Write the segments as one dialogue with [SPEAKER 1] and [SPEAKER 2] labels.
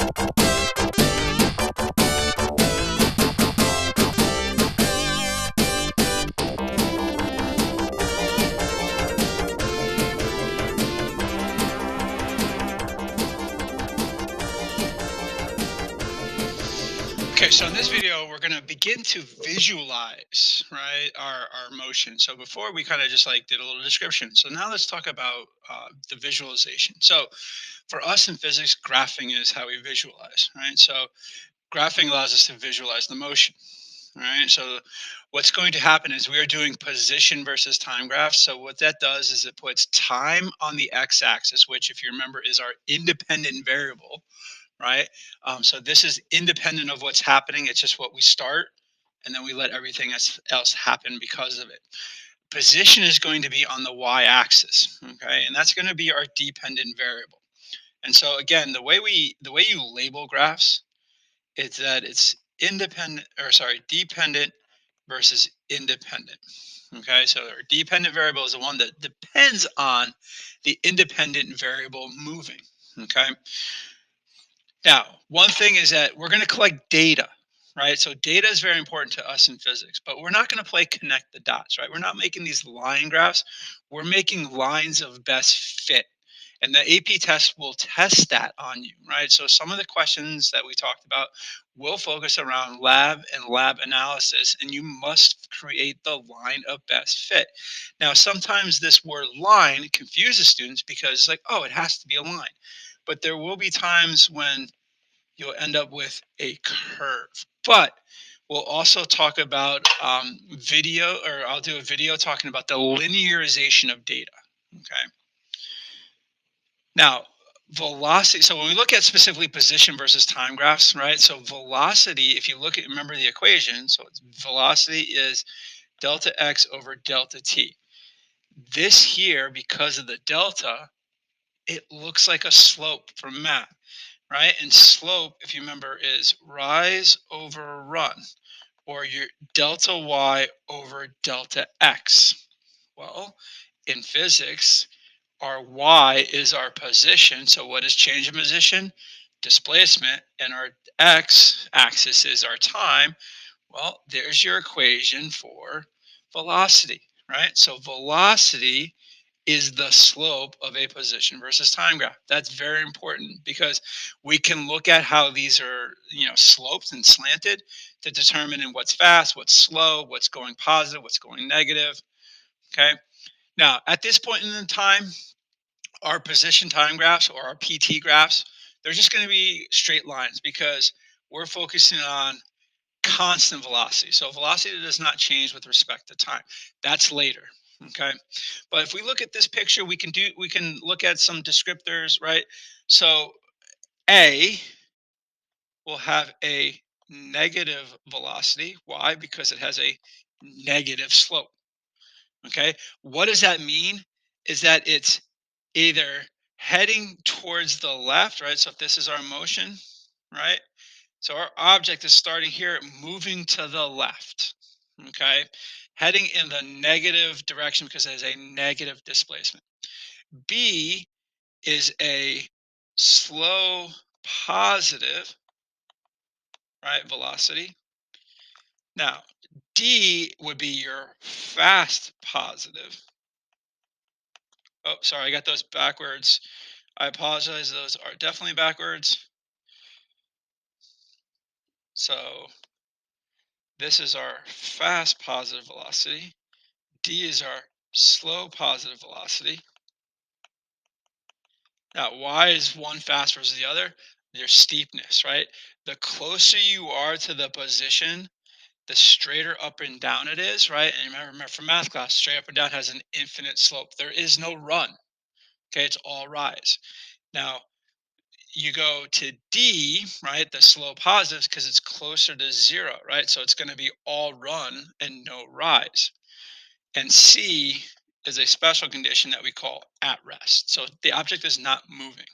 [SPEAKER 1] Okay, so in this video, we're going to begin to visualize, right, our motion. So before we kind of just like did a little description. So now let's talk about the visualization. So for us in physics, graphing is how we visualize, right? So graphing allows us to visualize the motion, right? So what's going to happen is we are doing position versus time graphs. So what that does is it puts time on the x-axis, which, if you remember, is our independent variable, right? So this is independent of what's happening. It's just what we start, and then we let everything else happen because of it. Position is going to be on the y-axis, okay, and that's going to be our dependent variable. And so again, the way you label graphs is that it's independent, or sorry, dependent versus independent. Okay, so our dependent variable is the one that depends on the independent variable moving. Okay. Now, one thing is that we're going to collect data, right? So data is very important to us in physics, but we're not going to play connect the dots, right? We're not making these line graphs. We're making lines of best fit. And the AP test will test that on you, right? So some of the questions that we talked about will focus around lab and lab analysis, and you must create the line of best fit. Now, sometimes this word line confuses students because, like, oh, it has to be a line. But there will be times when you'll end up with a curve. But we'll also talk about video, or I'll do a video talking about the linearization of data. Okay. Now, velocity. So when we look at specifically position versus time graphs, right? So velocity, if you look at, remember the equation, so it's velocity is delta x over delta t. This here, because of the delta, it looks like a slope from math, right? And slope, if you remember, is rise over run, or your delta y over delta x. Well, in physics, our y is our position. So what is change in position? Displacement. And our x axis is our time. Well, there's your equation for velocity, right? So velocity is the slope of a position versus time graph. That's very important because we can look at how these are, sloped and slanted to determine in what's fast, what's slow, what's going positive, what's going negative. Okay. Now, at this point in the time, our position time graphs, or our PT graphs, they're just going to be straight lines because we're focusing on constant velocity. So velocity does not change with respect to time. That's later. Okay. But if we look at this picture, we can look at some descriptors, right? So A will have a negative velocity. Why? Because it has a negative slope. Okay. What does that mean? Is that it's either heading towards the left, right? So if this is our motion, right? So our object is starting here, moving to the left, okay? Heading in the negative direction because it has a negative displacement. B is a slow positive, right, velocity. Now, D would be your fast positive. Oh, sorry, I got those backwards. I apologize. Those are definitely backwards. So this is our fast positive velocity. D is our slow positive velocity. Now, why is one fast versus the other? Their steepness, right? The closer you are to the position, the straighter up and down it is, right? And remember from math class, straight up and down has an infinite slope. There is no run. Okay, it's all rise. Now, you go to D, right? The slow positives, because it's closer to zero, right? So it's going to be all run and no rise. And C is a special condition that we call at rest. So the object is not moving.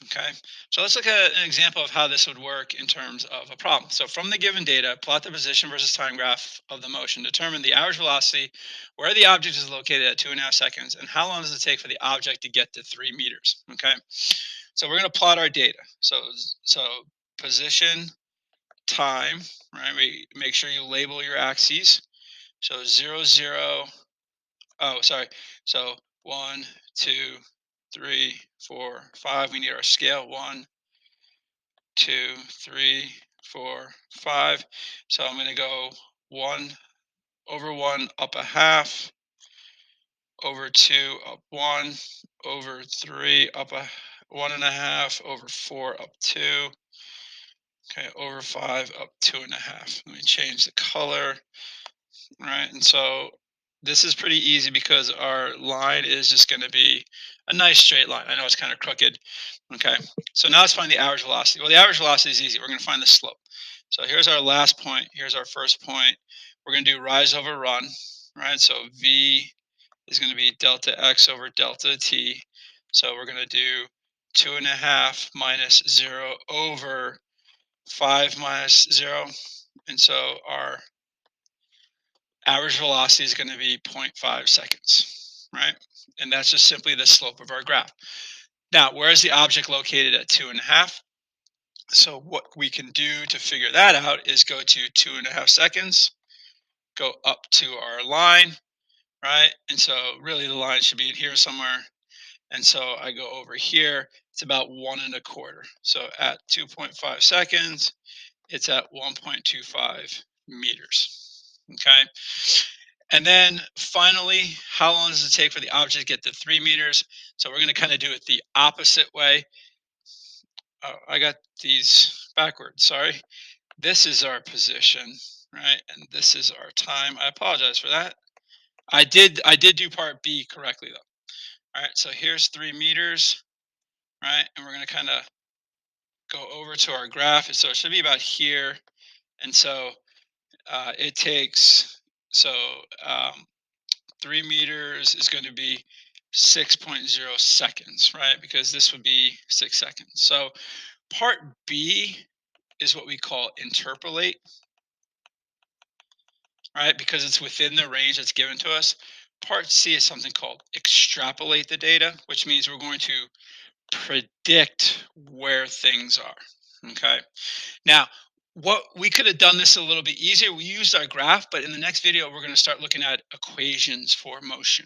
[SPEAKER 1] Okay, so let's look at an example of how this would work in terms of a problem. So from the given data, plot the position versus time graph of the motion. Determine the average velocity, where the object is located at 2.5 seconds, and how long does it take for the object to get to 3 meters. Okay, so we're going to plot our data. So position, time, right? We make sure you label your axes. So 0, 0. Oh, sorry. So 1, 2, 3, 4, 5. We need our scale. 1, 2, 3, 4, 5. So I'm going to go 1/1 up a half, over 2 up 1, over 3 up a 1.5, over 4 up 2. Okay, over 5 up 2.5. Let me change the color. Right? And so this is pretty easy because our line is just going to be a nice straight line. I know it's kind of crooked. Okay. So now let's find the average velocity. Well, the average velocity is easy. We're going to find the slope. So here's our last point. Here's our first point. We're going to do rise over run. Right. So V is going to be delta X over delta T. So we're going to do 2.5 minus 0 over 5 minus 0. And so our average velocity is going to be 0.5 seconds, right? And that's just simply the slope of our graph. Now, where is the object located at 2.5? So what we can do to figure that out is go to 2.5 seconds, go up to our line, right? And so really the line should be in here somewhere. And so I go over here, it's about 1.25. So at 2.5 seconds, it's at 1.25 meters. Okay. And then finally, how long does it take for the object to get to 3 meters? So we're going to kind of do it the opposite way. Oh, I got these backwards. Sorry. This is our position, right? And this is our time. I apologize for that. I did do part B correctly though. All right. So here's 3 meters, right? And we're going to kind of go over to our graph. So it should be about here. And so it takes so um, 3 meters is going to be 6.0 seconds, right? Because this would be 6 seconds. So part B is what we call interpolate, right? Because it's within the range that's given to us. Part C is something called extrapolate the data, which means we're going to predict where things are. Okay. Now, what we could have done this a little bit easier. We used our graph, but in the next video, we're going to start looking at equations for motion.